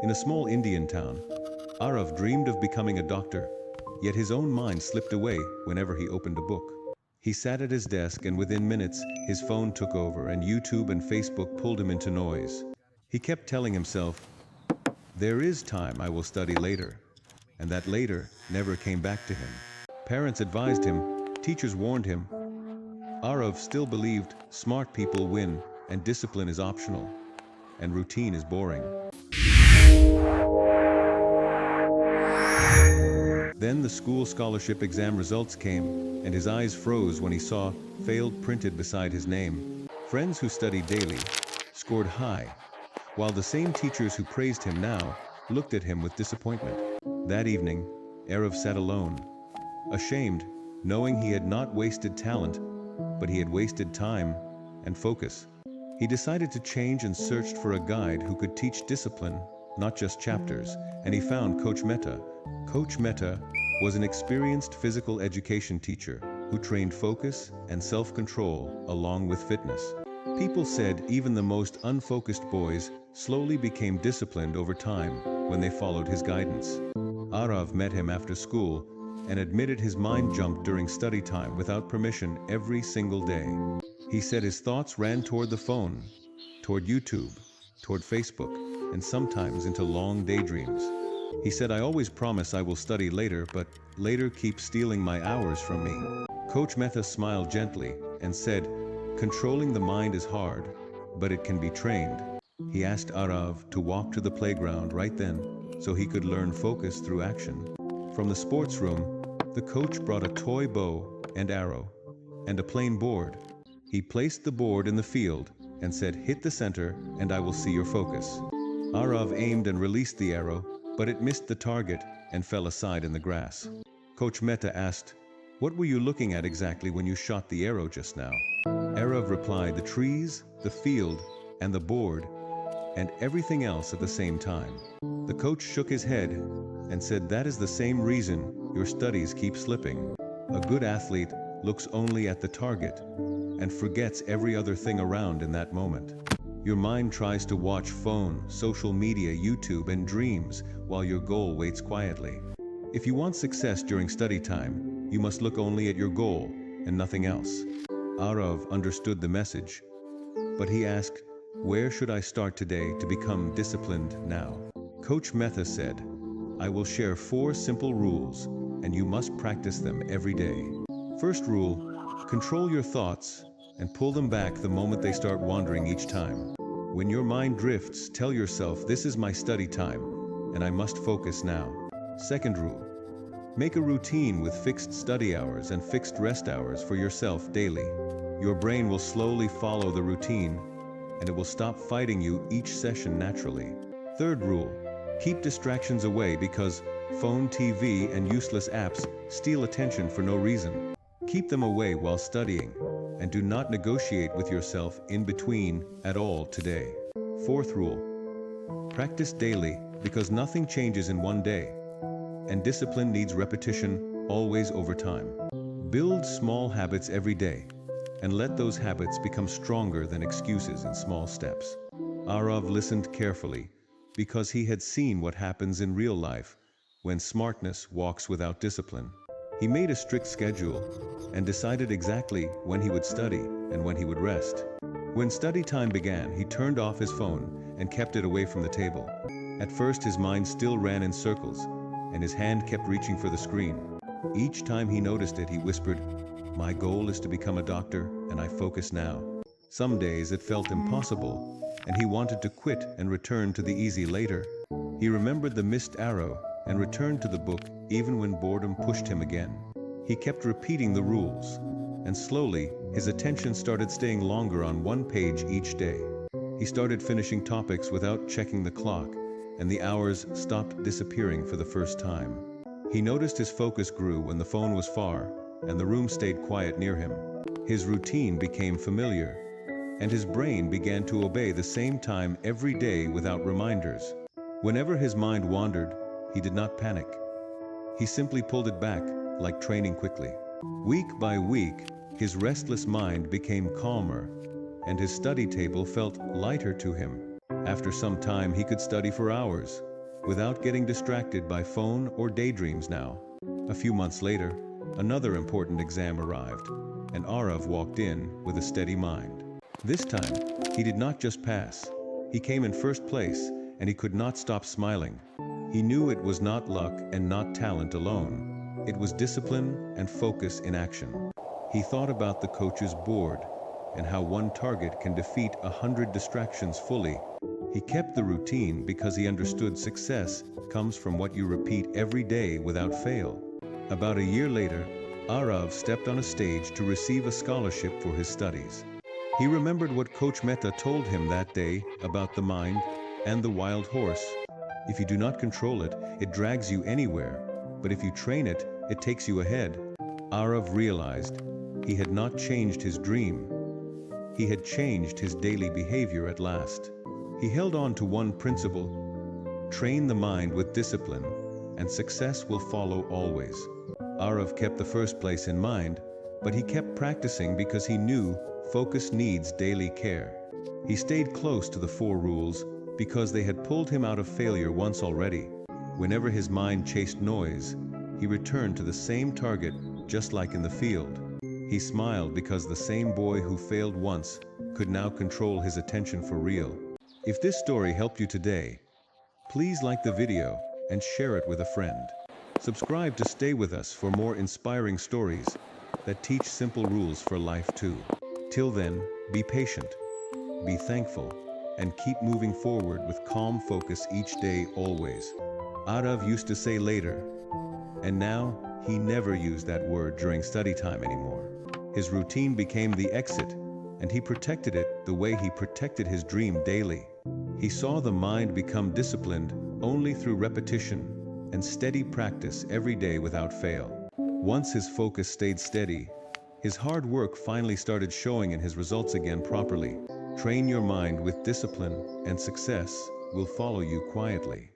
In a small Indian town, Aarav dreamed of becoming a doctor, yet his own mind slipped away whenever he opened a book. He sat at his desk and within minutes, his phone took over and YouTube and Facebook pulled him into noise. He kept telling himself, "There is time, I will study later." And that later never came back to him. Parents advised him, teachers warned him. Aarav still believed smart people win and discipline is optional, and routine is boring. Then the school scholarship exam results came, and his eyes froze when he saw failed printed beside his name. Friends who studied daily scored high, while the same teachers who praised him now looked at him with disappointment. That evening, Aarav sat alone, ashamed, knowing he had not wasted talent, but he had wasted time and focus. He decided to change and searched for a guide who could teach discipline, not just chapters, and he found Coach Mehta. Coach Mehta was an experienced physical education teacher who trained focus and self-control along with fitness. People said even the most unfocused boys slowly became disciplined over time when they followed his guidance. Aarav met him after school and admitted his mind jumped during study time without permission every single day. He said his thoughts ran toward the phone, toward YouTube, toward Facebook, and sometimes into long daydreams. He said, "I always promise I will study later, but later keeps stealing my hours from me." Coach Mehta smiled gently and said, "Controlling the mind is hard, but it can be trained." He asked Aarav to walk to the playground right then so he could learn focus through action. From the sports room, the coach brought a toy bow and arrow and a plain board. He placed the board in the field and said, "Hit the center and I will see your focus." Aarav aimed and released the arrow, but it missed the target and fell aside in the grass. Coach Mehta asked, "What were you looking at exactly when you shot the arrow just now?" Aarav replied, "The trees, the field, and the board, and everything else at the same time." The coach shook his head and said, "That is the same reason your studies keep slipping. A good athlete looks only at the target and forgets every other thing around in that moment. Your mind tries to watch phone, social media, YouTube, and dreams while your goal waits quietly. If you want success during study time, you must look only at your goal and nothing else." Aarav understood the message, but he asked, "Where should I start today to become disciplined now?" Coach Mehta said, "I will share 4 simple rules, and you must practice them every day. First rule, control your thoughts and pull them back the moment they start wandering each time. When your mind drifts, tell yourself, 'This is my study time, and I must focus now.' Second rule, make a routine with fixed study hours and fixed rest hours for yourself daily. Your brain will slowly follow the routine, and it will stop fighting you each session naturally. Third rule, keep distractions away because phone, TV, and useless apps steal attention for no reason. Keep them away while studying, and do not negotiate with yourself in between at all today. Fourth rule, practice daily because nothing changes in one day, and discipline needs repetition always over time. Build small habits every day, and let those habits become stronger than excuses in small steps." Aarav listened carefully because he had seen what happens in real life when smartness walks without discipline. He made a strict schedule and decided exactly when he would study and when he would rest. When study time began, he turned off his phone and kept it away from the table. At first, his mind still ran in circles, and his hand kept reaching for the screen. Each time he noticed it, he whispered, "My goal is to become a doctor, and I focus now." Some days it felt impossible, and he wanted to quit and return to the easy later. He remembered the missed arrow and returned to the book even when boredom pushed him again. He kept repeating the rules, and slowly his attention started staying longer on one page each day. He started finishing topics without checking the clock, and the hours stopped disappearing for the first time. He noticed his focus grew when the phone was far and the room stayed quiet near him. His routine became familiar, and his brain began to obey the same time every day without reminders. Whenever his mind wandered, he did not panic. He simply pulled it back, like training quickly. Week by week, his restless mind became calmer, and his study table felt lighter to him. After some time, he could study for hours, without getting distracted by phone or daydreams now. A few months later, another important exam arrived, and Aarav walked in with a steady mind. This time, he did not just pass. He came in first place, and he could not stop smiling. He knew it was not luck and not talent alone. It was discipline and focus in action. He thought about the coach's board and how one target can defeat 100 distractions fully. He kept the routine because he understood success comes from what you repeat every day without fail. About a year later, Aarav stepped on a stage to receive a scholarship for his studies. He remembered what Coach Mehta told him that day about the mind and the wild horse. If you do not control it, it drags you anywhere, but if you train it, it takes you ahead. Aarav realized he had not changed his dream. He had changed his daily behavior at last. He held on to one principle: train the mind with discipline, and success will follow always. Aarav kept the first place in mind, but he kept practicing because he knew focus needs daily care. He stayed close to the 4 rules because they had pulled him out of failure once already. Whenever his mind chased noise, he returned to the same target, just like in the field. He smiled because the same boy who failed once could now control his attention for real. If this story helped you today, please like the video and share it with a friend. Subscribe to stay with us for more inspiring stories that teach simple rules for life too. Till then, be patient, be thankful, and keep moving forward with calm focus each day always. Aarav used to say later, and now he never used that word during study time anymore. His routine became the exit, and he protected it the way he protected his dream daily. He saw the mind become disciplined only through repetition and steady practice every day without fail. Once his focus stayed steady, his hard work finally started showing in his results again properly. Train your mind with discipline, and success will follow you quietly.